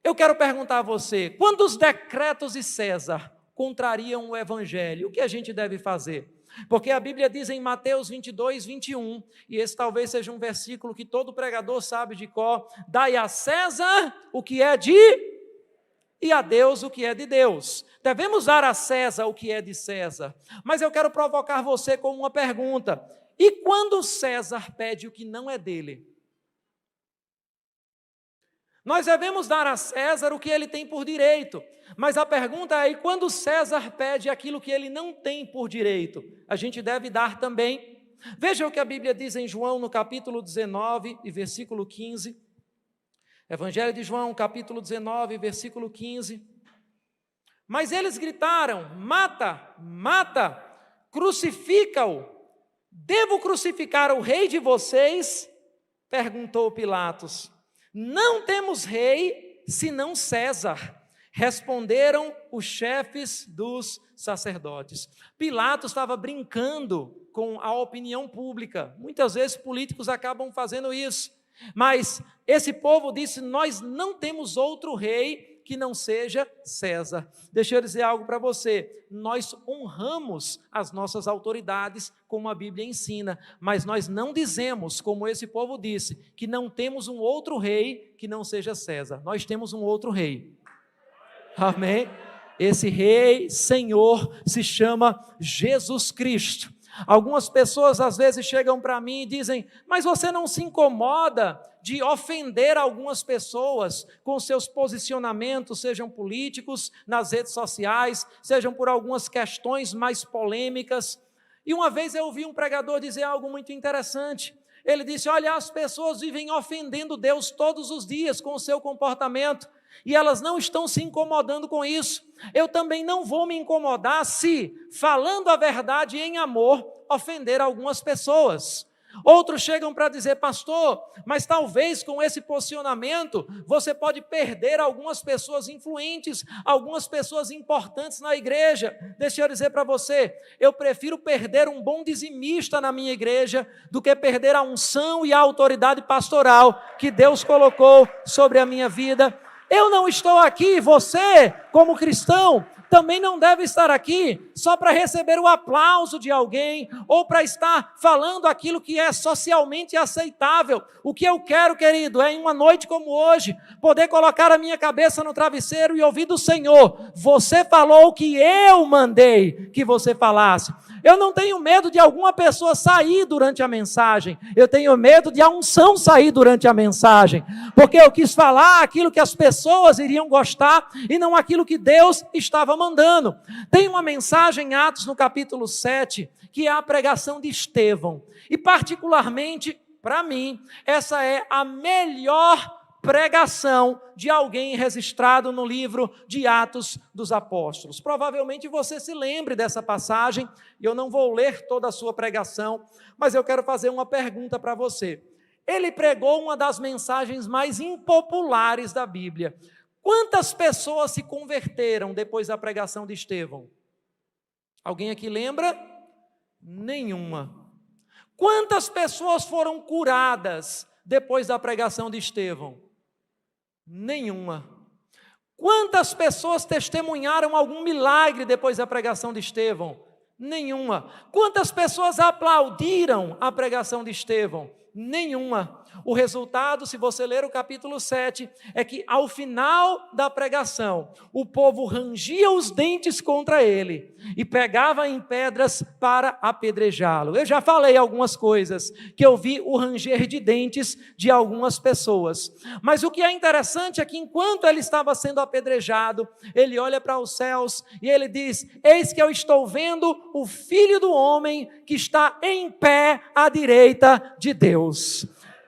Eu quero perguntar a você: quando os decretos de César contrariam o evangelho, o que a gente deve fazer? Porque a Bíblia diz em Mateus 22, 21, e esse talvez seja um versículo que todo pregador sabe de cor: dai a César o que é de, e a Deus o que é de Deus. Devemos dar a César o que é de César. Mas eu quero provocar você com uma pergunta: e quando César pede o que não é dele? Nós devemos dar a César o que ele tem por direito, mas a pergunta é: e quando César pede aquilo que ele não tem por direito, a gente deve dar também? Veja o que a Bíblia diz em João, no capítulo 19 e versículo 15. Evangelho de João, capítulo 19, versículo 15. Mas eles gritaram: mata, mata, crucifica-o. Devo crucificar o rei de vocês? Perguntou Pilatos. Não temos rei, senão César, responderam os chefes dos sacerdotes. Pilatos estava brincando com a opinião pública. Muitas vezes políticos acabam fazendo isso. Mas esse povo disse: nós não temos outro rei que não seja César. Deixa eu dizer algo para você: nós honramos as nossas autoridades como a Bíblia ensina, mas nós não dizemos, como esse povo disse, que não temos um outro rei que não seja César. Nós temos um outro rei. Amém? Esse rei, Senhor, se chama Jesus Cristo. Algumas pessoas às vezes chegam para mim e dizem: mas você não se incomoda de ofender algumas pessoas com seus posicionamentos, sejam políticos, nas redes sociais, sejam por algumas questões mais polêmicas? E uma vez eu ouvi um pregador dizer algo muito interessante. Ele disse: olha, as pessoas vivem ofendendo Deus todos os dias com o seu comportamento, e elas não estão se incomodando com isso. Eu também não vou me incomodar se, falando a verdade em amor, ofender algumas pessoas. Outros chegam para dizer: pastor, mas talvez com esse posicionamento você pode perder algumas pessoas influentes, algumas pessoas importantes na igreja. Deixa eu dizer para você, eu prefiro perder um bom dizimista na minha igreja do que perder a unção e a autoridade pastoral que Deus colocou sobre a minha vida. Eu não estou aqui, você, como cristão, também não deve estar aqui só para receber o aplauso de alguém ou para estar falando aquilo que é socialmente aceitável. O que eu quero, querido, é em uma noite como hoje, poder colocar a minha cabeça no travesseiro e ouvir do Senhor: você falou o que eu mandei que você falasse. Eu não tenho medo de alguma pessoa sair durante a mensagem. Eu tenho medo de a unção sair durante a mensagem. Porque eu quis falar aquilo que as pessoas iriam gostar e não aquilo que Deus estava mandando. Tem uma mensagem em Atos no capítulo 7, que é a pregação de Estevão. E particularmente, para mim, essa é a melhor pregação de alguém registrado no livro de Atos dos Apóstolos. Provavelmente você se lembre dessa passagem, e eu não vou ler toda a sua pregação, mas eu quero fazer uma pergunta para você. Ele pregou uma das mensagens mais impopulares da Bíblia. Quantas pessoas se converteram depois da pregação de Estevão? Alguém aqui lembra? Nenhuma. Quantas pessoas foram curadas depois da pregação de Estevão? Nenhuma. Quantas pessoas testemunharam algum milagre depois da pregação de Estevão? Nenhuma. Quantas pessoas aplaudiram a pregação de Estevão? Nenhuma. O resultado, se você ler o capítulo 7, é que ao final da pregação, o povo rangia os dentes contra ele e pegava em pedras para apedrejá-lo. Eu já falei algumas coisas, que eu vi o ranger de dentes de algumas pessoas. Mas o que é interessante é que enquanto ele estava sendo apedrejado, ele olha para os céus e ele diz: eis que eu estou vendo o Filho do Homem que está em pé à direita de Deus.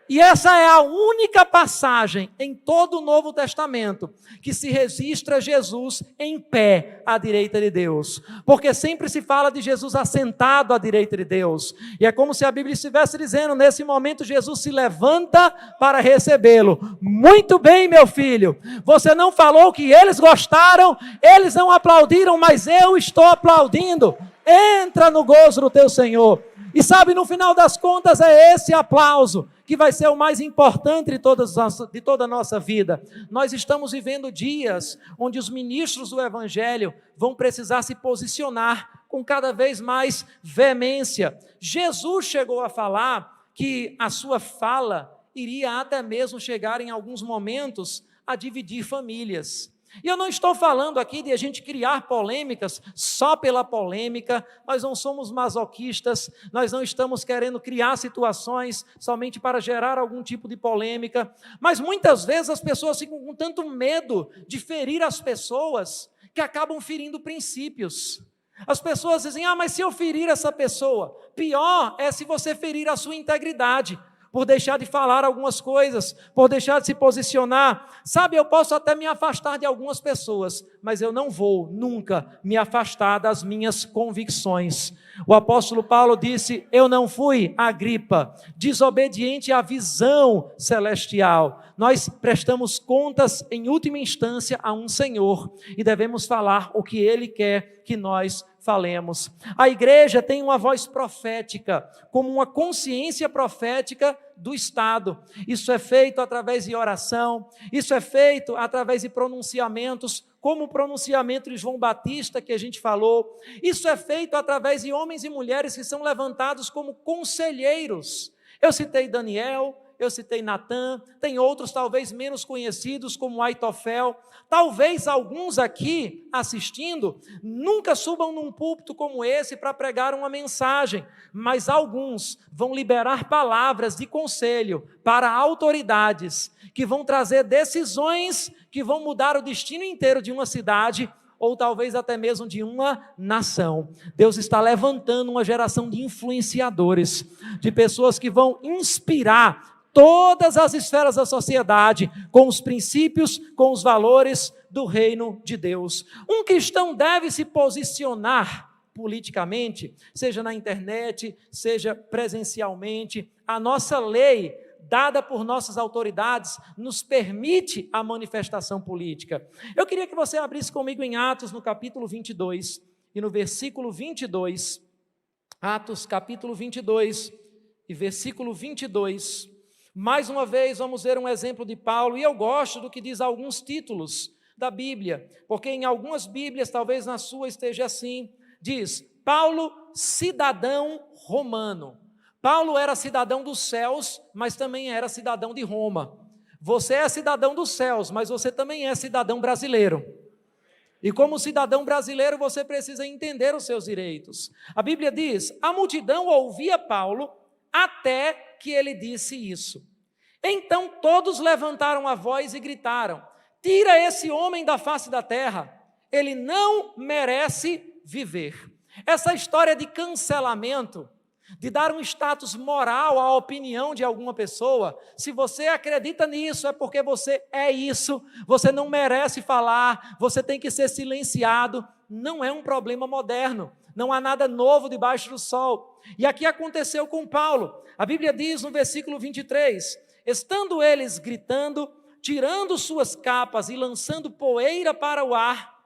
E essa é a única passagem em todo o Novo Testamento que se registra Jesus em pé à direita de Deus. Porque sempre se fala de Jesus assentado à direita de Deus. E é como se a Bíblia estivesse dizendo, nesse momento Jesus se levanta para recebê-lo. Muito bem, meu filho, você não falou que eles gostaram, eles não aplaudiram, mas eu estou aplaudindo. Entra no gozo do teu Senhor. E sabe, no final das contas é esse aplauso que vai ser o mais importante de toda a nossa vida. Nós estamos vivendo dias onde os ministros do Evangelho vão precisar se posicionar com cada vez mais veemência. Jesus chegou a falar que a sua fala iria até mesmo chegar em alguns momentos a dividir famílias. E eu não estou falando aqui de a gente criar polêmicas só pela polêmica, nós não somos masoquistas, nós não estamos querendo criar situações somente para gerar algum tipo de polêmica, mas muitas vezes as pessoas ficam com tanto medo de ferir as pessoas, que acabam ferindo princípios. As pessoas dizem: mas se eu ferir essa pessoa, pior é se você ferir a sua integridade, por deixar de falar algumas coisas, por deixar de se posicionar. Sabe, eu posso até me afastar de algumas pessoas, mas eu não vou nunca me afastar das minhas convicções. O apóstolo Paulo disse: eu não fui, Agripa, desobediente à visão celestial. Nós prestamos contas, em última instância, a um Senhor, e devemos falar o que Ele quer que nós falemos. A igreja tem uma voz profética, como uma consciência profética do Estado. Isso é feito através de oração, isso é feito através de pronunciamentos, como o pronunciamento de João Batista que a gente falou. Isso é feito através de homens e mulheres que são levantados como conselheiros. Eu citei Daniel, eu citei Natã, tem outros talvez menos conhecidos como Aitofel. Talvez alguns aqui assistindo nunca subam num púlpito como esse para pregar uma mensagem, mas alguns vão liberar palavras de conselho para autoridades que vão trazer decisões que vão mudar o destino inteiro de uma cidade ou talvez até mesmo de uma nação. Deus está levantando uma geração de influenciadores, de pessoas que vão inspirar todas as esferas da sociedade com os princípios, com os valores do reino de Deus. Um cristão deve se posicionar politicamente, seja na internet, seja presencialmente. A nossa lei, dada por nossas autoridades, nos permite a manifestação política. Eu queria que você abrisse comigo em Atos, no capítulo 22, e no versículo 22, Atos, capítulo 22, e versículo 22, mais uma vez vamos ver um exemplo de Paulo, e eu gosto do que diz alguns títulos da Bíblia, porque em algumas Bíblias, talvez na sua esteja assim, diz: Paulo, cidadão romano. Paulo era cidadão dos céus, mas também era cidadão de Roma. Você é cidadão dos céus, mas você também é cidadão brasileiro. E como cidadão brasileiro, você precisa entender os seus direitos. A Bíblia diz: a multidão ouvia Paulo até que ele disse isso. Então todos levantaram a voz e gritaram: tira esse homem da face da terra, ele não merece viver. Essa história de cancelamento, de dar um status moral à opinião de alguma pessoa, se você acredita nisso, é porque você é isso, você não merece falar, você tem que ser silenciado, não é um problema moderno, não há nada novo debaixo do sol. E aqui aconteceu com Paulo. A Bíblia diz no versículo 23, estando eles gritando, tirando suas capas e lançando poeira para o ar,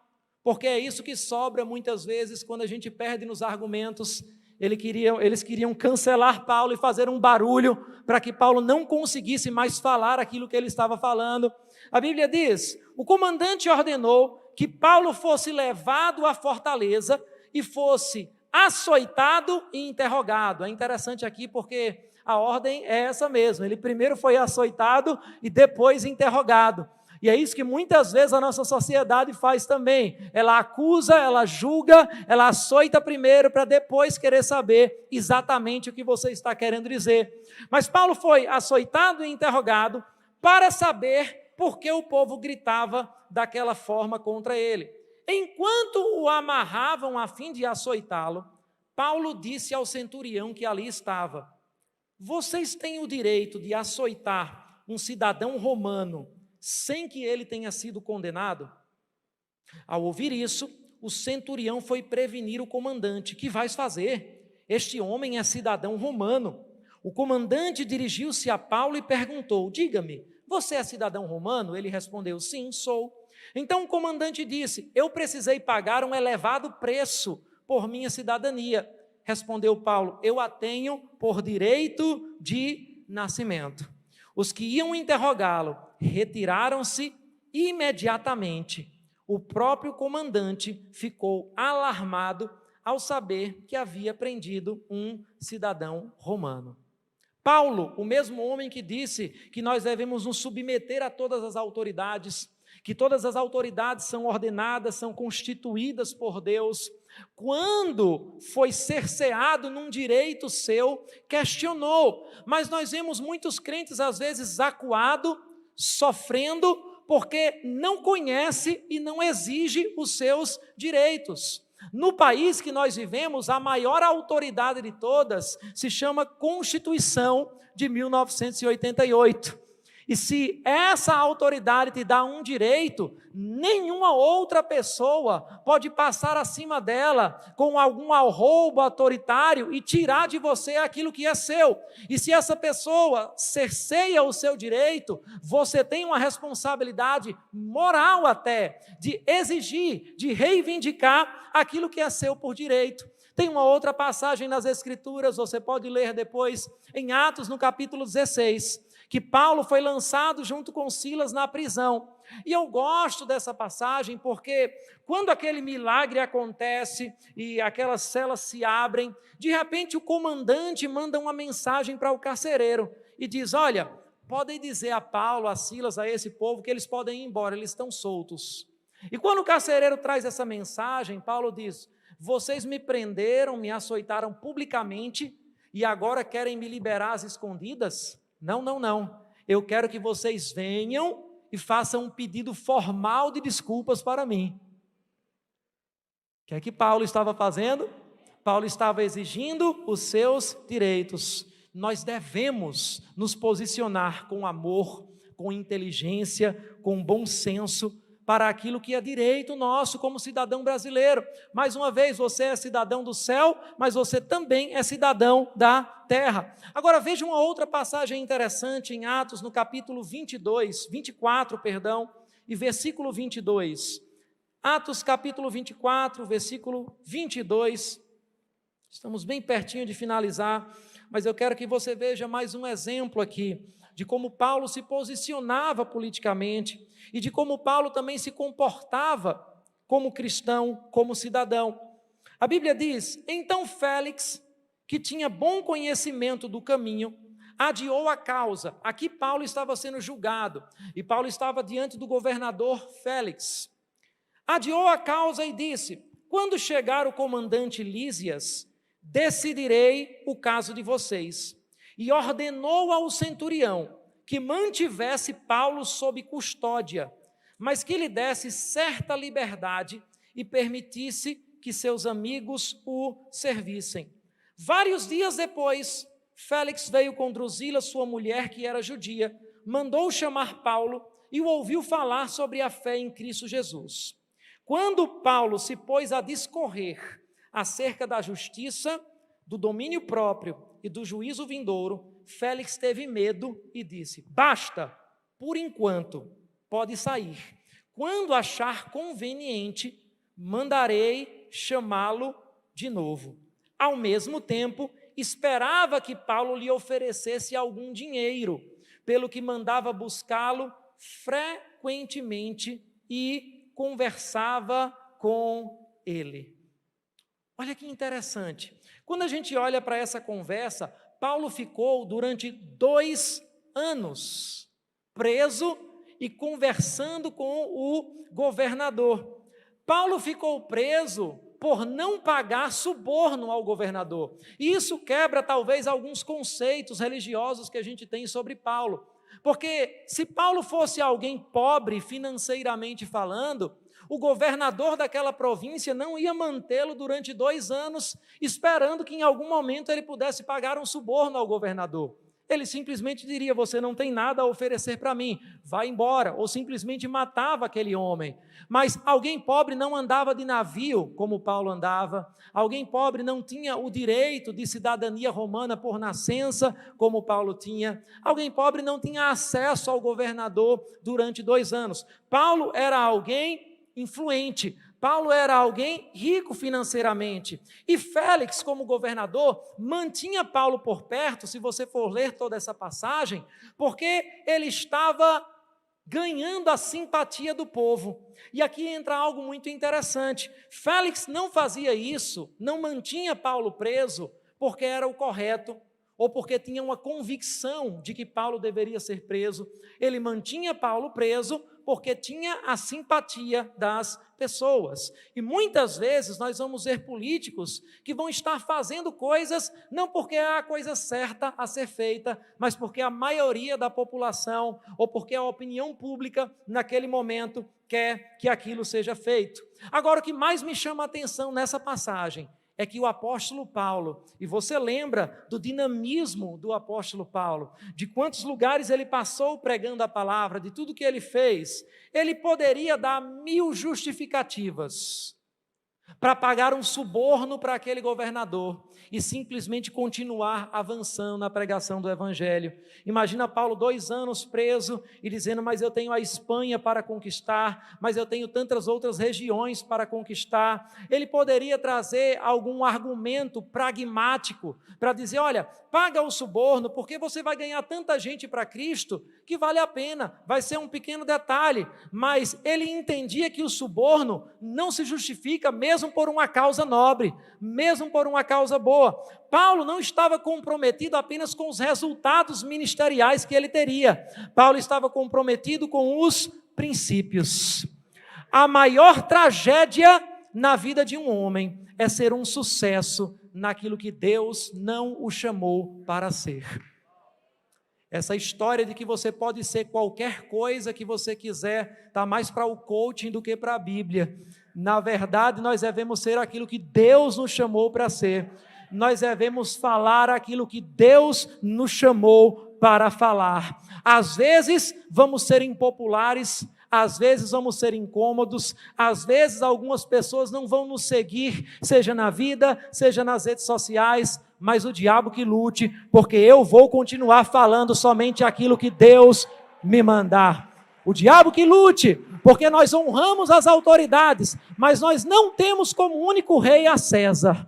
porque é isso que sobra muitas vezes quando a gente perde nos argumentos. Eles queriam cancelar Paulo e fazer um barulho para que Paulo não conseguisse mais falar aquilo que ele estava falando. A Bíblia diz: o comandante ordenou que Paulo fosse levado à fortaleza e fosse açoitado e interrogado. É interessante aqui porque a ordem é essa mesmo. Ele primeiro foi açoitado e depois interrogado. E é isso que muitas vezes a nossa sociedade faz também. Ela acusa, ela julga, ela açoita primeiro para depois querer saber exatamente o que você está querendo dizer. Mas Paulo foi açoitado e interrogado para saber por que o povo gritava daquela forma contra ele. Enquanto o amarravam a fim de açoitá-lo, Paulo disse ao centurião que ali estava: vocês têm o direito de açoitar um cidadão romano sem que ele tenha sido condenado? Ao ouvir isso, o centurião foi prevenir o comandante: que vais fazer? Este homem é cidadão romano. O comandante dirigiu-se a Paulo e perguntou: diga-me, você é cidadão romano? Ele respondeu: sim, sou. Então o comandante disse: eu precisei pagar um elevado preço por minha cidadania. Respondeu Paulo: eu a tenho por direito de nascimento. Os que iam interrogá-lo retiraram-se imediatamente. O próprio comandante ficou alarmado ao saber que havia prendido um cidadão romano. Paulo, o mesmo homem que disse que nós devemos nos submeter a todas as autoridades, que todas as autoridades são ordenadas, são constituídas por Deus, quando foi cerceado num direito seu, questionou. Mas nós vemos muitos crentes às vezes acuado, sofrendo, porque não conhece e não exige os seus direitos. No país que nós vivemos, a maior autoridade de todas se chama Constituição de 1988. E se essa autoridade te dá um direito, nenhuma outra pessoa pode passar acima dela com algum arroubo autoritário e tirar de você aquilo que é seu. E se essa pessoa cerceia o seu direito, você tem uma responsabilidade moral até de exigir, de reivindicar aquilo que é seu por direito. Tem uma outra passagem nas Escrituras, você pode ler depois, em Atos, no capítulo 16, que Paulo foi lançado junto com Silas na prisão. E eu gosto dessa passagem porque quando aquele milagre acontece e aquelas celas se abrem, de repente o comandante manda uma mensagem para o carcereiro e diz: olha, podem dizer a Paulo, a Silas, a esse povo que eles podem ir embora, eles estão soltos. E quando o carcereiro traz essa mensagem, Paulo diz: vocês me prenderam, me açoitaram publicamente e agora querem me liberar às escondidas? Não. Eu quero que vocês venham e façam um pedido formal de desculpas para mim. O que é que Paulo estava fazendo? Paulo estava exigindo os seus direitos. Nós devemos nos posicionar com amor, com inteligência, com bom senso, para aquilo que é direito nosso como cidadão brasileiro. Mais uma vez, você é cidadão do céu, mas você também é cidadão da terra. Agora veja uma outra passagem interessante em Atos, no capítulo 24, e versículo 22. Atos capítulo 24, versículo 22. Estamos bem pertinho de finalizar, mas eu quero que você veja mais um exemplo aqui de como Paulo se posicionava politicamente e de como Paulo também se comportava como cristão, como cidadão. A Bíblia diz: então Félix, que tinha bom conhecimento do caminho, adiou a causa. Aqui Paulo estava sendo julgado e Paulo estava diante do governador Félix. adiou a causa e disse: quando chegar o comandante Lísias, decidirei o caso de vocês. E ordenou ao centurião que mantivesse Paulo sob custódia, mas que lhe desse certa liberdade e permitisse que seus amigos o servissem. Vários dias depois, Félix veio com Drusila, sua mulher, que era judia, mandou chamar Paulo e o ouviu falar sobre a fé em Cristo Jesus. Quando Paulo se pôs a discorrer acerca da justiça, do domínio próprio e do juízo vindouro, Félix teve medo e disse: basta, por enquanto, pode sair. Quando achar conveniente, mandarei chamá-lo de novo. Ao mesmo tempo, esperava que Paulo lhe oferecesse algum dinheiro, pelo que mandava buscá-lo frequentemente e conversava com ele. Olha que interessante. Quando a gente olha para essa conversa, Paulo ficou durante 2 anos preso e conversando com o governador. Paulo ficou preso por não pagar suborno ao governador. E isso quebra talvez alguns conceitos religiosos que a gente tem sobre Paulo. Porque se Paulo fosse alguém pobre financeiramente falando, o governador daquela província não ia mantê-lo durante 2 anos, esperando que em algum momento ele pudesse pagar um suborno ao governador. Ele simplesmente diria: você não tem nada a oferecer para mim, vai embora, ou simplesmente matava aquele homem. Mas alguém pobre não andava de navio, como Paulo andava, alguém pobre não tinha o direito de cidadania romana por nascença, como Paulo tinha, alguém pobre não tinha acesso ao governador durante 2 anos. Paulo era alguém influente, Paulo era alguém rico financeiramente, e Félix, como governador, mantinha Paulo por perto, se você for ler toda essa passagem, porque ele estava ganhando a simpatia do povo. E aqui entra algo muito interessante. Félix não fazia isso, não mantinha Paulo preso, porque era o correto, ou porque tinha uma convicção de que Paulo deveria ser preso. Ele mantinha Paulo preso porque tinha a simpatia das pessoas. E muitas vezes nós vamos ver políticos que vão estar fazendo coisas não porque é a coisa certa a ser feita, mas porque a maioria da população ou porque a opinião pública naquele momento quer que aquilo seja feito. Agora, o que mais me chama a atenção nessa passagem é que o apóstolo Paulo, e você lembra do dinamismo do apóstolo Paulo, de quantos lugares ele passou pregando a palavra, de tudo que ele fez, ele poderia dar 1000 justificativas para pagar um suborno para aquele governador e simplesmente continuar avançando na pregação do evangelho. Imagina Paulo 2 anos preso e dizendo: mas eu tenho a Espanha para conquistar, mas eu tenho tantas outras regiões para conquistar. Ele poderia trazer algum argumento pragmático para dizer: olha, paga o suborno, porque você vai ganhar tanta gente para Cristo que vale a pena, vai ser um pequeno detalhe. Mas ele entendia que o suborno não se justifica mesmo por uma causa nobre, mesmo por uma causa boa. Paulo não estava comprometido apenas com os resultados ministeriais que ele teria. Paulo estava comprometido com os princípios. A maior tragédia na vida de um homem é ser um sucesso naquilo que Deus não o chamou para ser. Essa história de que você pode ser qualquer coisa que você quiser, está mais para o coaching do que para a Bíblia. Na verdade, nós devemos ser aquilo que Deus nos chamou para ser. Nós devemos falar aquilo que Deus nos chamou para falar. Às vezes vamos ser impopulares, às vezes vamos ser incômodos, às vezes algumas pessoas não vão nos seguir, seja na vida, seja nas redes sociais, mas o diabo que lute, porque eu vou continuar falando somente aquilo que Deus me mandar. O diabo que lute, porque nós honramos as autoridades, mas nós não temos como único rei a César.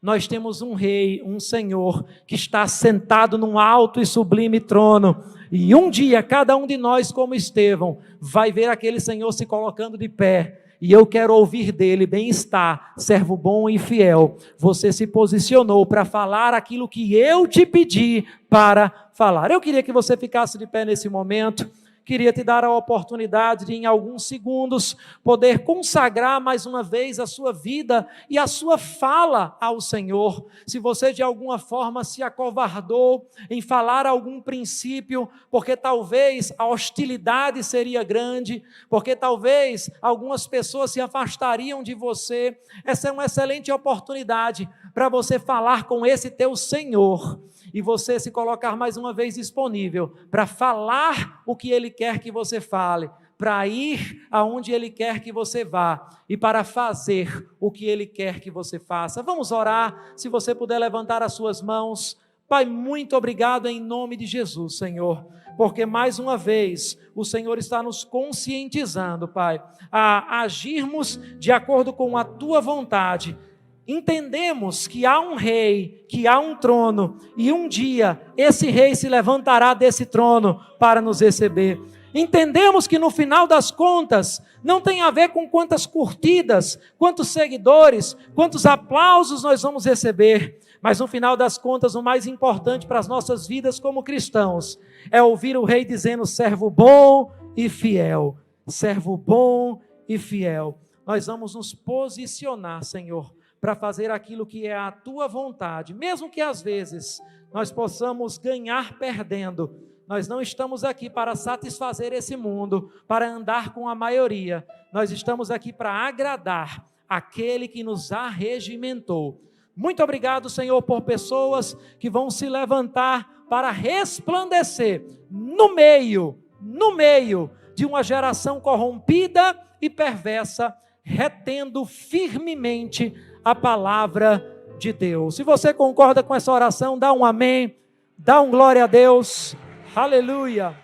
Nós temos um rei, um Senhor, que está sentado num alto e sublime trono, e um dia cada um de nós, como Estevão, vai ver aquele Senhor se colocando de pé, e eu quero ouvir dele: bem está, servo bom e fiel, você se posicionou para falar aquilo que eu te pedi para falar. Eu queria que você ficasse de pé nesse momento, queria te dar a oportunidade de, em alguns segundos, poder consagrar mais uma vez a sua vida e a sua fala ao Senhor. Se você de alguma forma se acovardou em falar algum princípio, porque talvez a hostilidade seria grande, porque talvez algumas pessoas se afastariam de você, essa é uma excelente oportunidade para você falar com esse teu Senhor e você se colocar mais uma vez disponível para falar o que Ele quer que você fale, para ir aonde Ele quer que você vá e para fazer o que Ele quer que você faça. Vamos orar, se você puder levantar as suas mãos. Pai, muito obrigado em nome de Jesus, Senhor, porque mais uma vez o Senhor está nos conscientizando, Pai, a agirmos de acordo com a Tua vontade. Entendemos que há um rei, que há um trono, e um dia esse rei se levantará desse trono para nos receber. Entendemos que no final das contas, não tem a ver com quantas curtidas, quantos seguidores, quantos aplausos nós vamos receber, mas no final das contas, o mais importante para as nossas vidas como cristãos, é ouvir o rei dizendo: servo bom e fiel, servo bom e fiel. Nós vamos nos posicionar, Senhor, para fazer aquilo que é a Tua vontade, mesmo que às vezes nós possamos ganhar perdendo. Nós não estamos aqui para satisfazer esse mundo, para andar com a maioria. Nós estamos aqui para agradar aquele que nos arregimentou. Muito obrigado, Senhor, por pessoas que vão se levantar para resplandecer no meio de uma geração corrompida e perversa, retendo firmemente a palavra de Deus. Se você concorda com essa oração, dá um amém, dá um glória a Deus. Aleluia.